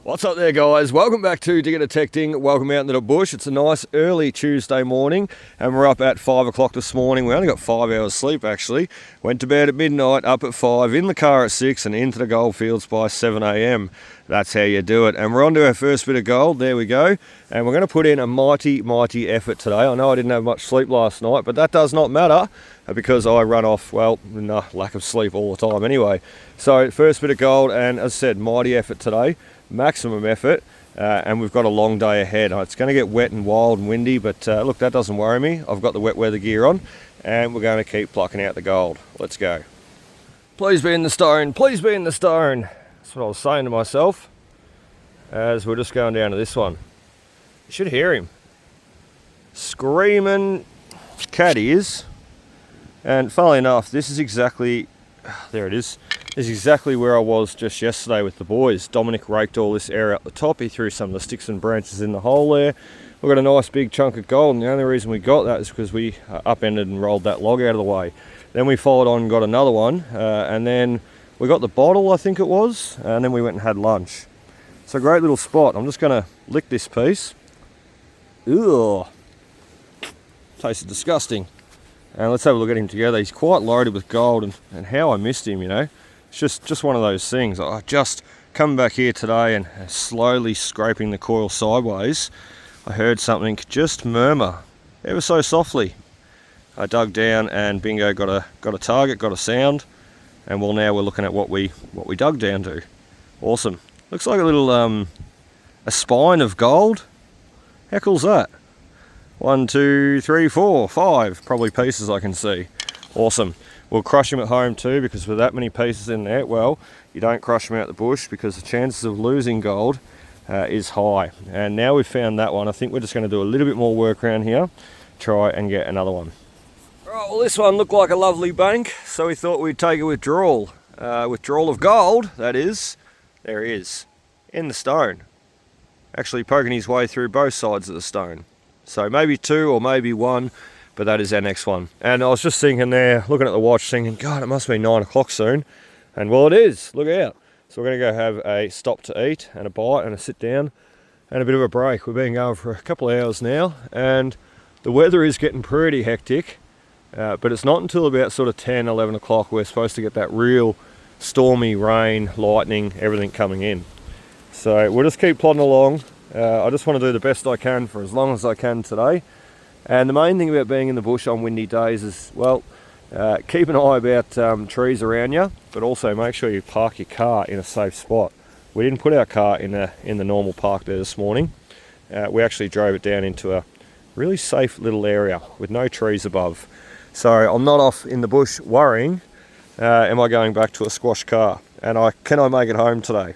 What's up there, guys? Welcome back to Digger Detecting. Welcome out into the bush. It's a nice early Tuesday morning and we're up at 5 o'clock this morning. We only got 5 hours sleep actually. Went to bed at midnight, up at 5, in the car at 6 and into the Goldfields by 7 a.m. That's how you do it. And we're on to our first bit of gold. There we go. And we're going to put in a mighty effort today. I know I didn't have much sleep last night, but that does not matter because I run off, well, lack of sleep all the time anyway. So first bit of gold, and as I said, mighty effort today. Maximum effort, and we've got a long day ahead. It's going to get wet and wild and windy, but look, that doesn't worry me. I've got the wet weather gear on and we're going to keep plucking out the gold. Let's go. Please be in the stone, please be in the stone. That's what I was saying to myself as we're just going down to this one. You should hear him screaming, cat ears. And funnily enough, this is exactly, there it is. This is exactly where I was just yesterday with the boys. Dominic raked all this area up the top. He threw some of the sticks and branches in the hole there. We've got a nice big chunk of gold, and the only reason we got that is because we upended and rolled that log out of the way. Then we followed on and got another one, and then we got the bottle, I think it was, and then we went and had lunch. It's a great little spot. I'm just going to lick this piece. Ugh. Tasted disgusting. And let's have a look at him together. He's quite loaded with gold, and how I missed him, you know. It's just one of those things. I just come back here today and slowly scraping the coil sideways, I heard something just murmur ever so softly. I dug down and bingo, got a target, got a sound, and well, now we're looking at what we dug down to. Awesome. Looks like a little a spine of gold. How cool's that? 1, 2, 3, 4, 5 probably pieces I can see. Awesome. We'll crush them at home too, because with that many pieces in there, well, you don't crush them out the bush because the chances of losing gold is high. And now we've found that one, I think we're just going to do a little bit more work around here, try and get another one. Alright, well, this one looked like a lovely bank, so we thought we'd take a withdrawal. Withdrawal of gold, that is. There he is, in the stone. Actually poking his way through both sides of the stone. So maybe 2 or maybe 1. But that is our next one. And I was just thinking there, looking at the watch, thinking, God, it must be 9 o'clock soon. And well, it is. Look out. So we're going to go have a stop to eat and a bite and a sit down and a bit of a break. We've been going for a couple of hours now, and the weather is getting pretty hectic. But it's not until about sort of 10, 11 o'clock we're supposed to get that real stormy rain, lightning, everything coming in. So we'll just keep plodding along. I just want to do the best I can for as long as I can today. And the main thing about being in the bush on windy days is, well, keep an eye about trees around you, but also make sure you park your car in a safe spot. We didn't put our car in the normal park there this morning. We actually drove it down into a really safe little area with no trees above. So I'm not off in the bush worrying, am I going back to a squash car? And can I make it home today?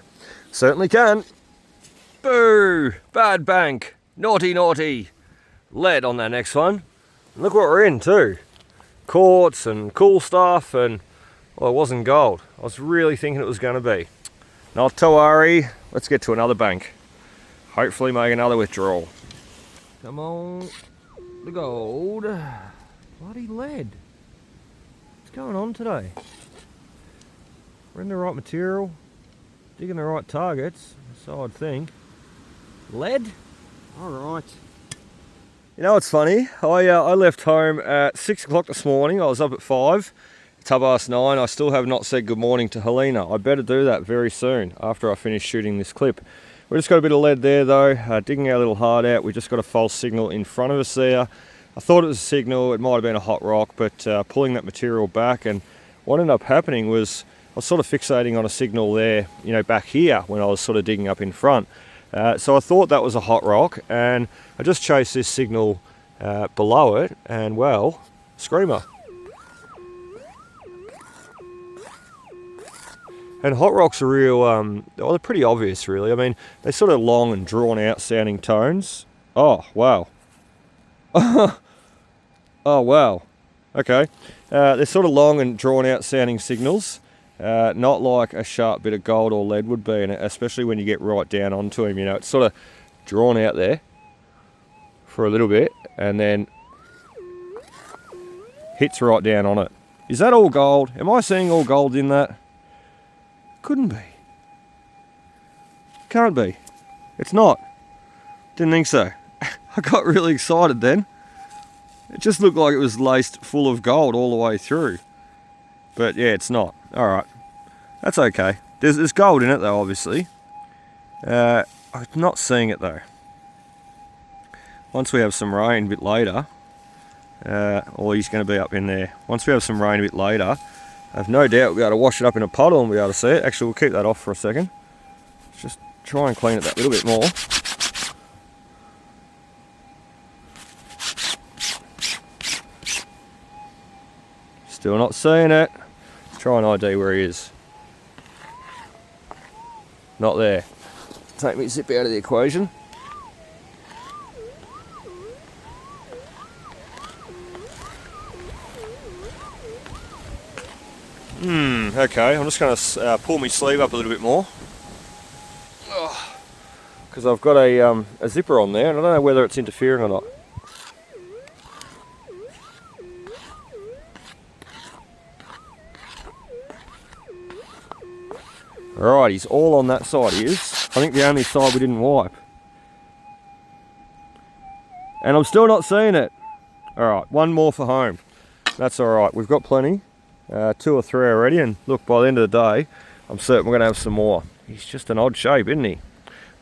Certainly can. Boo! Bad bank. Naughty, naughty. Lead on that next one. And look what we're in too. Quartz and cool stuff, and well, it wasn't gold. I was really thinking it was going to be. Not to worry. Let's get to another bank. Hopefully make another withdrawal. Come on, the gold. Bloody lead. What's going on today? We're in the right material, digging the right targets, so I'd think. Lead? All right. You know what's funny? I left home at 6 o'clock this morning. I was up at 5. It's 9:30. I still have not said good morning to Helena. I better do that very soon after I finish shooting this clip. We just got a bit of lead there though, digging our little heart out. We just got a false signal in front of us there. I thought it was a signal, it might have been a hot rock, but pulling that material back, and what ended up happening was I was sort of fixating on a signal there, you know, back here when I was sort of digging up in front. So I thought that was a hot rock, and I just chased this signal below it, and well, screamer. And hot rocks are real, well, they're pretty obvious really. I mean, they're sort of long and drawn out sounding tones. Oh, wow. Oh, wow. Okay. They're sort of long and drawn out sounding signals. Not like a sharp bit of gold or lead would be, and especially when you get right down onto him, you know, it's sort of drawn out there for a little bit and then hits right down on it. Is that all gold? Am I seeing all gold in that? Couldn't be. Can't be. It's not. Didn't think so. I got really excited then. It just looked like it was laced full of gold all the way through. But yeah, it's not. Alright. That's okay. There's gold in it though, obviously. I'm not seeing it though. Once we have some rain a bit later, or he's going to be up in there. Once we have some rain a bit later, I have no doubt we'll be able to wash it up in a puddle and we'll be able to see it. Actually, we'll keep that off for a second. Let's just try and clean it that little bit more. Still not seeing it. Let's try and ID where he is. Not there. Take me zip out of the equation. Okay, I'm just going to pull my sleeve up a little bit more. Because I've got a zipper on there and I don't know whether it's interfering or not. Alright, he's all on that side, he is. I think the only side we didn't wipe. And I'm still not seeing it. Alright, one more for home. That's alright, we've got plenty. 2 or 3 already, and look, by the end of the day, I'm certain we're going to have some more. He's just an odd shape, isn't he?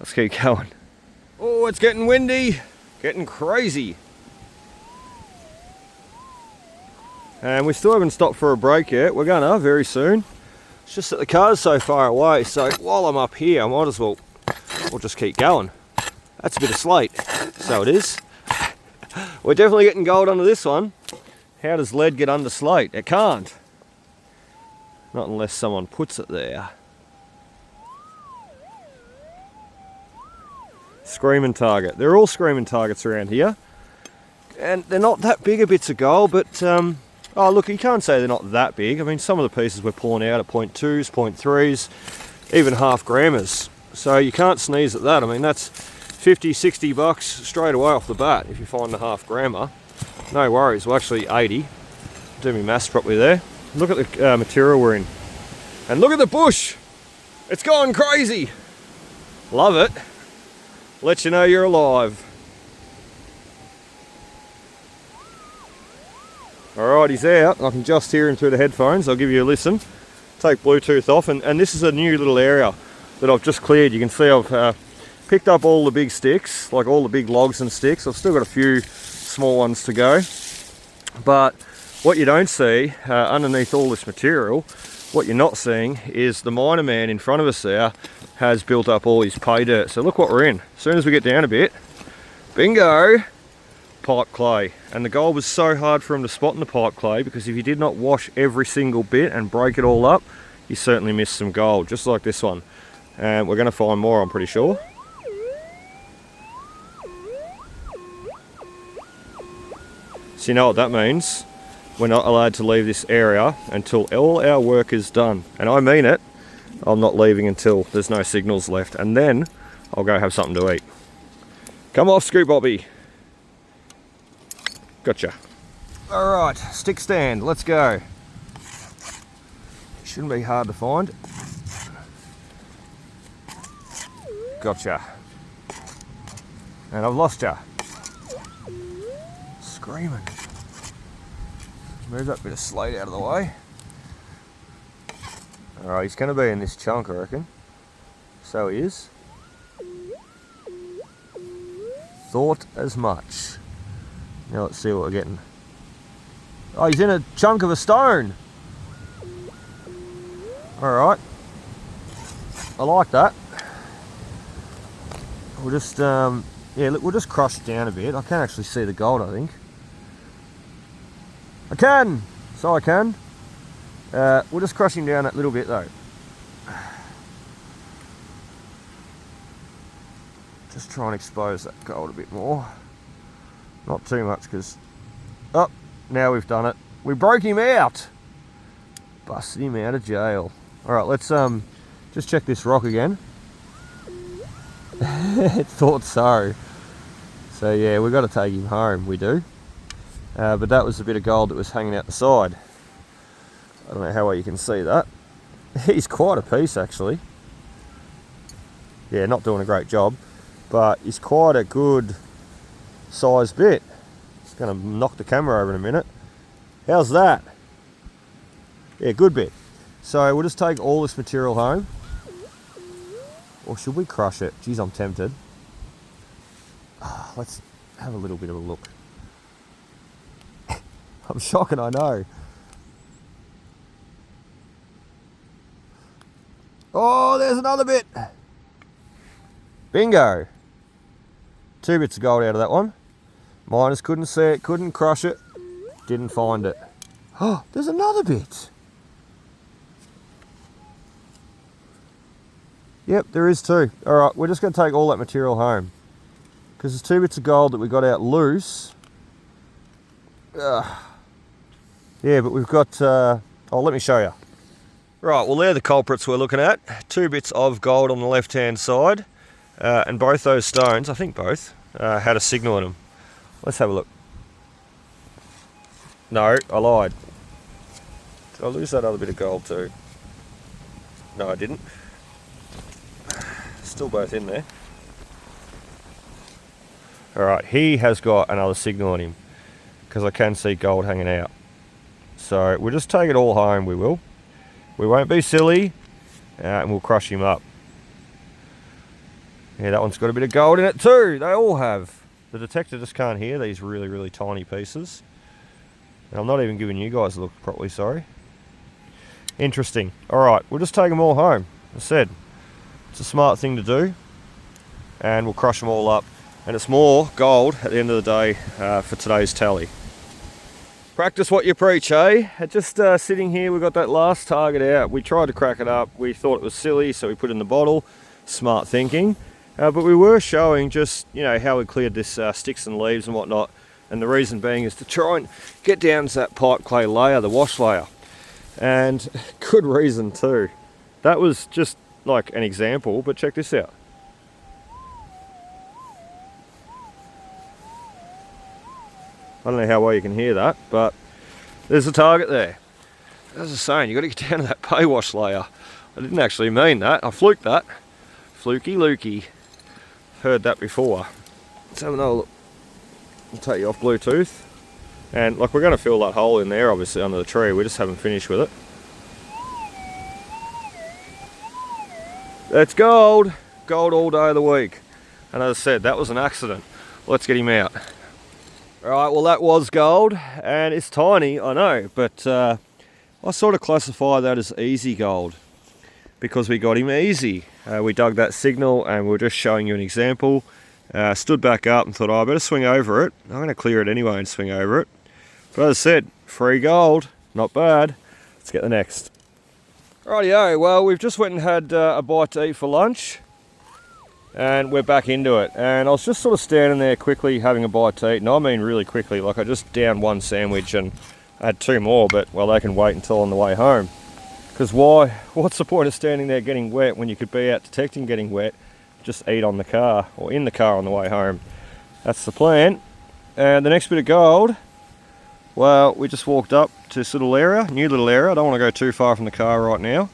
Let's keep going. Oh, it's getting windy. Getting crazy. And we still haven't stopped for a break yet. We're going to very soon. It's just that the car's so far away, so while I'm up here, I might as well, we'll just keep going. That's a bit of slate. So it is. We're definitely getting gold under this one. How does lead get under slate? It can't. Not unless someone puts it there. Screaming target. They're all screaming targets around here. And they're not that big a bits of gold, but oh look, you can't say they're not that big. I mean, some of the pieces we're pulling out are 0.2s, 0.3s, even half grammers. So you can't sneeze at that. I mean, that's 50, 60 bucks straight away off the bat if you find a half grammer. No worries, well actually 80. Do me maths properly there. Look at the material we're in. And look at the bush! It's gone crazy! Love it. Let you know you're alive. Alright, he's out. I can just hear him through the headphones. I'll give you a listen. Take Bluetooth off, and this is a new little area that I've just cleared. You can see I've picked up all the big sticks, like all the big logs and sticks. I've still got a few small ones to go. But what you don't see underneath all this material, what you're not seeing is the miner man in front of us there has built up all his pay dirt. So look what we're in. As soon as we get down a bit, bingo, pipe clay. And the gold was so hard for him to spot in the pipe clay because if you did not wash every single bit and break it all up, you certainly missed some gold, just like this one. And we're going to find more, I'm pretty sure. So you know what that means? We're not allowed to leave this area until all our work is done. And I mean it. I'm not leaving until there's no signals left. And then I'll go have something to eat. Come off, Scoop Bobby. Gotcha. Alright, stick stand. Let's go. Shouldn't be hard to find. Gotcha. And I've lost ya. Screaming. Move that bit of slate out of the way. Alright, he's going to be in this chunk, I reckon. So he is. Thought as much. Now let's see what we're getting. Oh, he's in a chunk of a stone. Alright. I like that. We'll just, yeah, look, we'll just crush it down a bit. I can actually see the gold, I think. I can! So I can. We'll just crush him down that little bit though. Just try and expose that gold a bit more. Not too much because... Oh, now we've done it. We broke him out! Busted him out of jail. Alright, let's just check this rock again. Thought so. So yeah, we've got to take him home, we do. But that was a bit of gold that was hanging out the side. I don't know how well you can see that. He's quite a piece actually. yeah, not doing a great job, but it's quite a good size bit. It's going to knock the camera over in a minute. How's that? Yeah, good bit. So we'll just take all this material home. Or should we crush it? Geez, I'm tempted. Let's have a little bit of a look. I'm shocking, I know. Oh, there's another bit. Bingo. 2 bits of gold out of that one. Miners couldn't see it, couldn't crush it, didn't find it. Oh, there's another bit. Yep, there is 2. Alright, we're just going to take all that material home. Because there's 2 bits of gold that we got out loose. Yeah, but we've got... oh, let me show you. Right, well, they're the culprits we're looking at. 2 bits of gold on the left-hand side. And both those stones, I think both, had a signal in them. Let's have a look. No, I lied. Did I lose that other bit of gold too? No, I didn't. Still both in there. Alright, he has got another signal on him, because I can see gold hanging out. So we'll just take it all home, we will. We won't be silly, and we'll crush him up. Yeah, that one's got a bit of gold in it too. They all have. The detector just can't hear these really, really tiny pieces. And I'm not even giving you guys a look properly, sorry. Interesting. Alright, we'll just take them all home. As I said, it's a smart thing to do. And we'll crush them all up. And it's more gold at the end of the day for today's tally. Practice what you preach, eh? Just sitting here, we got that last target out. We tried to crack it up. We thought it was silly, so we put it in the bottle. Smart thinking. But we were showing just, you know, how we cleared this sticks and leaves and whatnot. And the reason being is to try and get down to that pipe clay layer, the wash layer. And good reason too. That was just like an example, but check this out. I don't know how well you can hear that, but there's a target there. As I was saying, you've got to get down to that pay wash layer. I didn't actually mean that. I fluked that. Fluky lukey. Heard that before. Let's have another look. I'll take you off Bluetooth. And like, we're going to fill that hole in there, obviously, under the tree. We just haven't finished with it. That's gold. Gold all day of the week. And as I said, that was an accident. Let's get him out. Alright, well that was gold. And it's tiny, I know. But I sort of classify that as easy gold, because we got him easy. We dug that signal and we were just showing you an example. Stood back up and thought, oh, I better swing over it. I'm going to clear it anyway and swing over it. But as I said, free gold, not bad. Let's get the next. Rightio, well, we've just went and had a bite to eat for lunch. And we're back into it. And I was just sort of standing there quickly having a bite to eat. And I mean really quickly, like I just downed 1 sandwich and I had 2 more, but well, they can wait until on the way home. Because why? What's the point of standing there getting wet when you could be out detecting getting wet? Just eat on the car, or in the car on the way home. That's the plan. And the next bit of gold, well, we just walked up to this little area, new little area. I don't want to go too far from the car right now.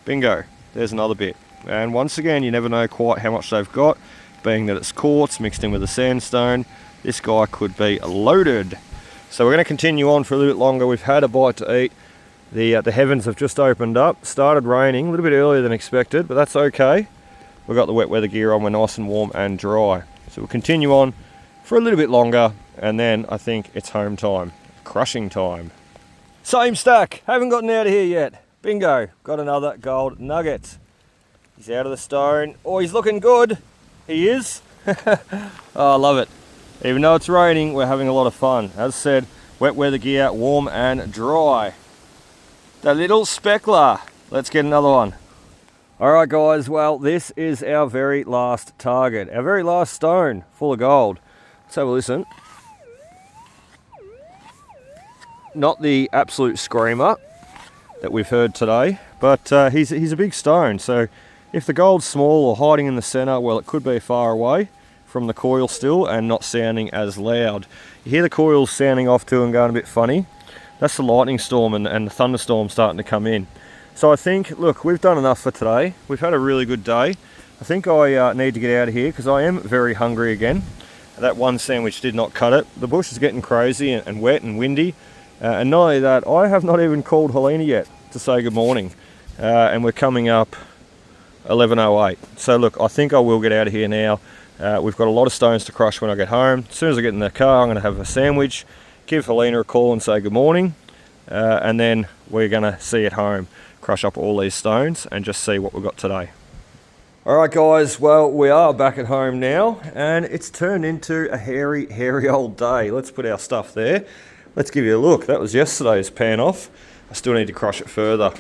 Bingo, there's another bit. And once again, you never know quite how much they've got, being that it's quartz mixed in with a sandstone. This guy could be loaded. So we're going to continue on for a little bit longer. We've had a bite to eat. The heavens have just opened up. Started raining a little bit earlier than expected, but that's okay. We've got the wet weather gear on. We're nice and warm and dry. So we'll continue on for a little bit longer, and then I think it's home time. Crushing time. Same stack. Haven't gotten out of here yet. Bingo. Got another gold nugget. He's out of the stone. Oh, he's looking good. He is. Oh, I love it. Even though it's raining, we're having a lot of fun. As I said, wet weather gear, warm and dry. The little speckler. Let's get another one. Alright guys, well this is our very last target. Our very last stone full of gold. Let's have a listen. Not the absolute screamer that we've heard today, but he's a big stone. So if the gold's small or hiding in the center, well, it could be far away from the coil still and not sounding as loud. You hear the coils sounding off too and going a bit funny. That's the lightning storm and the thunderstorm starting to come in. So I think, look, we've done enough for today. We've had a really good day. I think I need to get out of here because I am very hungry again. That one sandwich did not cut it. The bush is getting crazy and wet and windy. And not only that, I have not even called Helena yet to say good morning. And we're coming up 11:08. So look, I think I will get out of here now. We've got a lot of stones to crush when I get home. As soon as I get in the car, I'm going to have a sandwich, give Helena a call and say good morning. And then we're going to see at home, crush up all these stones and just see what we've got today. Alright guys, well we are back at home now and it's turned into a hairy old day. Let's put our stuff there. Let's give you a look. That was yesterday's pan off. I still need to crush it further.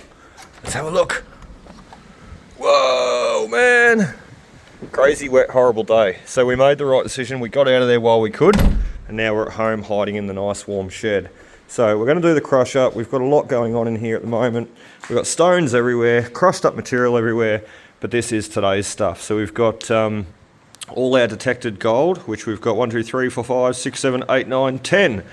Let's have a look. Whoa man! Crazy wet horrible day. So we made the right decision. We got out of there while we could and now we're at home hiding in the nice warm shed. So we're going to do the crush up. We've got a lot going on in here at the moment. We've got stones everywhere, crushed up material everywhere. But this is today's stuff. So we've got all our detected gold, which we've got 1, 2, 3, 4, 5, 6, 7, 8, 9, 10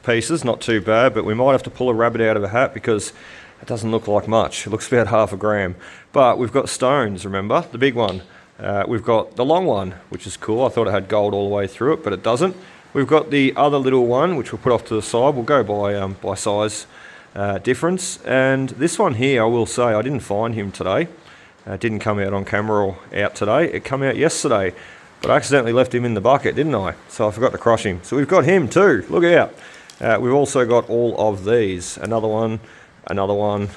pieces. Not too bad, but we might have to pull a rabbit out of a hat because it doesn't look like much. It looks about half a gram. But we've got stones, remember? The big one. We've got the long one, which is cool. I thought it had gold all the way through it, but it doesn't. We've got the other little one, which we'll put off to the side. We'll go by size difference. And this one here, I will say, I didn't find him today. Didn't come out on camera or out today. It came out yesterday, but I accidentally left him in the bucket, didn't I? So I forgot to crush him. So we've got him too. Look out. We've also got all of these. Another one, another one,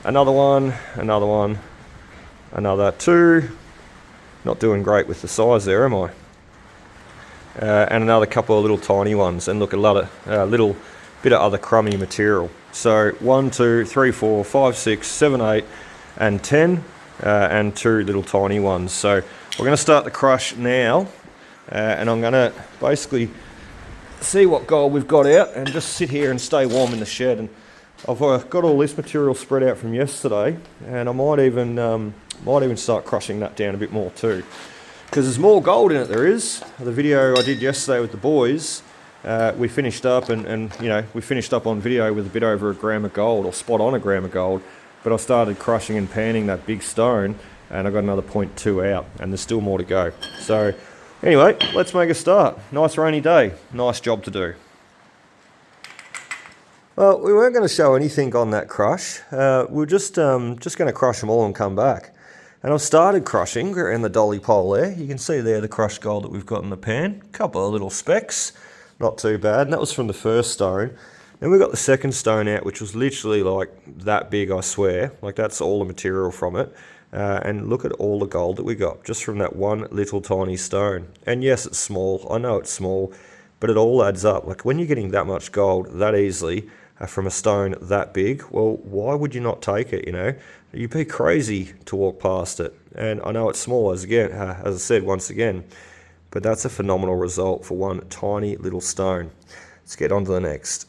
another one, another one, another two. Not doing great with the size there, am I? And another couple of little tiny ones. And look, a lot of little bit of other crummy material. So 1, 2, 3, 4, 5, 6, 7, 8, and 10. And 2 little tiny ones. So we're going to start the crush now and I'm going to basically see what gold we've got out and just sit here and stay warm in the shed. And I've got all this material spread out from yesterday and I might even start crushing that down a bit more too, because there's more gold in it. There is. The video I did yesterday with the boys, we finished up and you know, we finished up on video with a bit over a gram of gold, or spot on a gram of gold. But I started crushing and panning that big stone and I got another 0.2 out and there's still more to go. So anyway, let's make a start. Nice rainy day, nice job to do. Well, we weren't going to show anything on that crush. We're just going to crush them all and come back. And I've started crushing around the dolly pole there. You can see there the crushed gold that we've got in the pan. A couple of little specks, not too bad. And that was from the first stone. Then we got the second stone out, which was literally like that big, I swear. Like that's all the material from it. And look at all the gold that we got just from that one little tiny stone. And yes, it's small. I know it's small, but it all adds up. Like when you're getting that much gold that easily from a stone that big, well, why would you not take it, you know? You'd be crazy to walk past it. And I know it's small, as I said once again, but that's a phenomenal result for one tiny little stone. Let's get on to the next.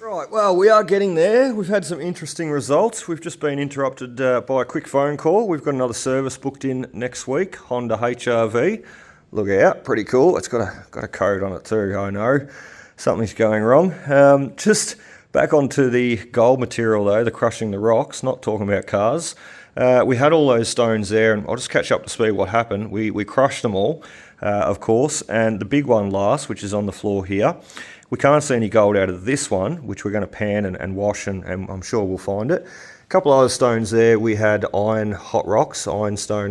Right, well, we are getting there. We've had some interesting results. We've just been interrupted by a quick phone call. We've got another service booked in next week, Honda HRV. Look out, pretty cool. It's got a code on it too, I know. Something's going wrong. Just back onto the gold material though, the crushing the rocks, not talking about cars. We had all those stones there, and I'll just catch up to speed what happened. We crushed them all, of course, and the big one last, which is on the floor here. We can't see any gold out of this one, which we're going to pan and wash, and I'm sure we'll find it. A couple of other stones there, we had ironstone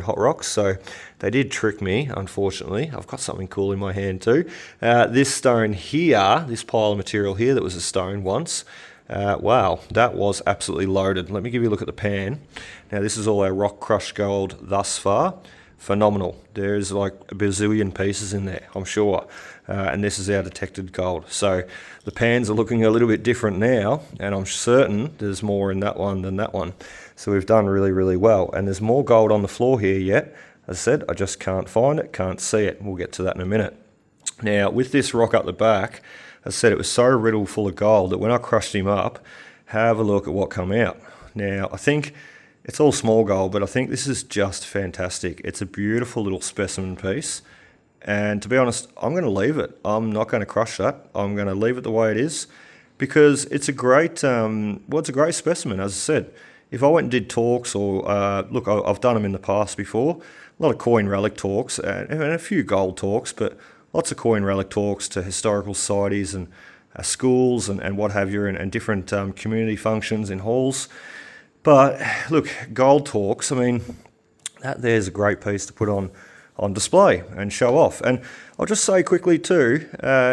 hot rocks, so they did trick me, unfortunately. I've got something cool in my hand too. This stone here, this pile of material here that was a stone once, wow, that was absolutely loaded. Let me give you a look at the pan. Now this is all our rock crushed gold thus far. Phenomenal. There's like a bazillion pieces in there, I'm sure. And this is our detected gold. So the pans are looking a little bit different now, and I'm certain there's more in that one than that one. So we've done really, really well. And there's more gold on the floor here yet. As I said, I just can't find it, can't see it. We'll get to that in a minute. Now, with this rock up the back, as I said, it was so riddled full of gold that when I crushed him up, have a look at what come out. Now, I think it's all small gold, but I think this is just fantastic. It's a beautiful little specimen piece. And to be honest, I'm going to leave it. I'm not going to crush that. I'm going to leave it the way it is because it's a great, it's a great specimen. As I said, if I went and did talks, or look, I've done them in the past before, a lot of coin relic talks and a few gold talks, but lots of coin relic talks to historical societies and schools and what have you, and different community functions in halls. But look, gold talks, I mean, that there's a great piece to put on display and show off. And I'll just say quickly too,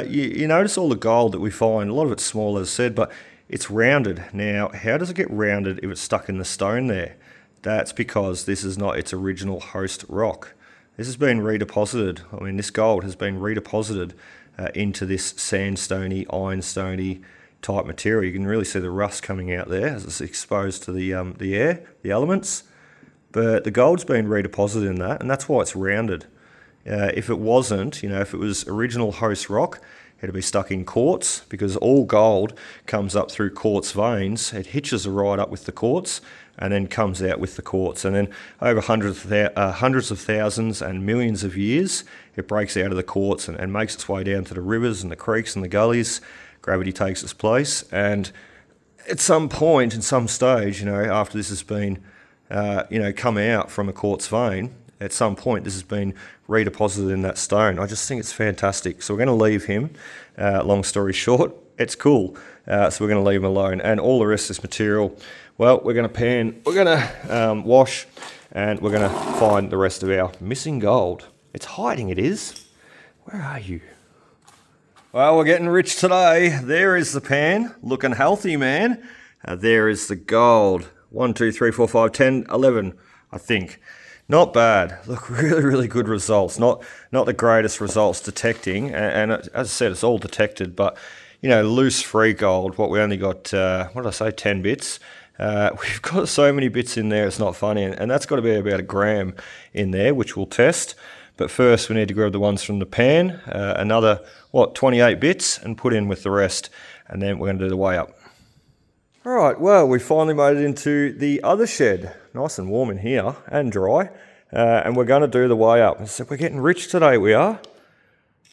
you notice all the gold that we find, a lot of it's small as I said, but it's rounded. Now, how does it get rounded if it's stuck in the stone there? That's because this is not its original host rock. This has been redeposited. I mean, this gold has been redeposited into this sandstony, ironstony type material. You can really see the rust coming out there as it's exposed to the air, the elements. But the gold's been redeposited in that, and that's why it's rounded. If it wasn't, if it was original host rock, it'd be stuck in quartz, because all gold comes up through quartz veins. It hitches right up with the quartz and then comes out with the quartz. And then over hundreds of thousands and millions of years, it breaks out of the quartz and makes its way down to the rivers and the creeks and the gullies. Gravity takes its place. And at some point, in some stage, after this has been come out from a quartz vein, at some point this has been redeposited in that stone. I just think it's fantastic. So we're going to leave him. Long story short, it's cool. So we're going to leave him alone. And all the rest of this material, well, we're going to pan, we're going to wash, and we're going to find the rest of our missing gold. It's hiding, it is. Where are you? Well, we're getting rich today. There is the pan, looking healthy, man. There is the gold. 1, 2, 3, 4, 5, 10, 11, I think. Not bad. Look, really, really good results. Not the greatest results detecting, and as I said, it's all detected, but, loose free gold, what we only got, 10 bits. We've got so many bits in there, it's not funny, and that's got to be about 1 gram in there, which we'll test. But first, we need to grab the ones from the pan, another, 28 bits, and put in with the rest, and then we're going to do the weigh up. All right, well, we finally made it into the other shed. Nice and warm in here and dry. And we're going to do the weigh up. So we're getting rich today, we are.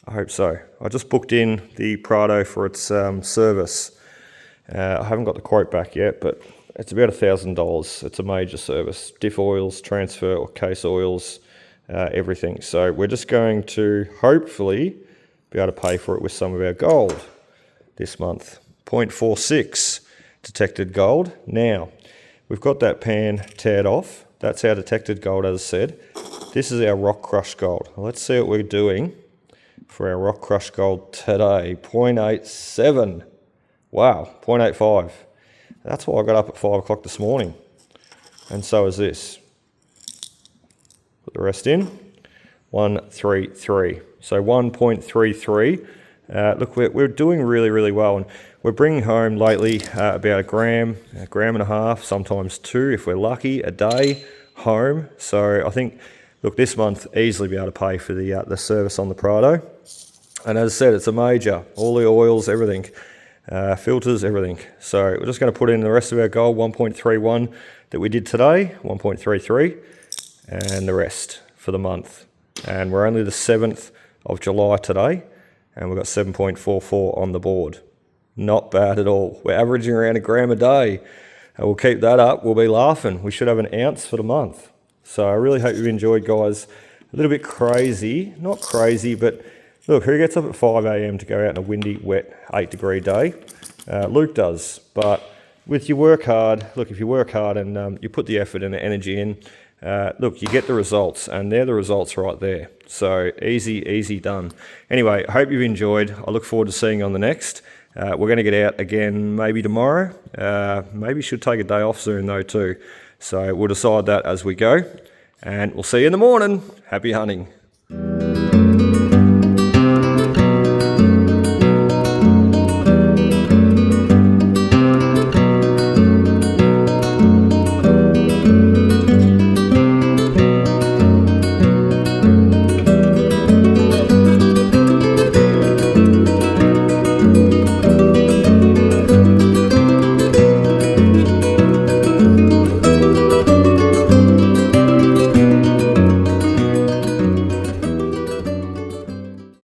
I hope so. I just booked in the Prado for its service. I haven't got the quote back yet, but it's about $1,000. It's a major service. Diff oils, transfer or case oils, everything. So we're just going to hopefully be able to pay for it with some of our gold this month. 0.46. Detected gold. Now, we've got that pan teared off. That's our detected gold, as I said. This is our rock crushed gold. Let's see what we're doing for our rock crushed gold today. 0.87. Wow, 0.85. That's why I got up at 5 o'clock this morning. And so is this. Put the rest in. 133. So 1.33. Look, we're doing really, really well. And we're bringing home lately about 1 gram, 1.5 grams, sometimes 2 if we're lucky, a day home. So I think, look, this month easily be able to pay for the service on the Prado. And as I said, it's a major, all the oils, everything, filters, everything. So we're just going to put in the rest of our gold, 1.31 that we did today, 1.33, and the rest for the month. And we're only the 7th of July today, and we've got 7.44 on the board. Not bad at all. We're averaging around 1 gram a day. And we'll keep that up. We'll be laughing. We should have 1 ounce for the month. So I really hope you've enjoyed, guys. A little bit crazy. Not crazy, but look, who gets up at 5 a.m. to go out on a windy, wet, 8-degree day? Luke does. But with you work hard, look, if you work hard and you put the effort and the energy in, look, you get the results, and they're the results right there. So easy done. Anyway, I hope you've enjoyed. I look forward to seeing you on the next. We're going to get out again maybe tomorrow. Maybe should take a day off soon though too. So we'll decide that as we go. And we'll see you in the morning. Happy hunting.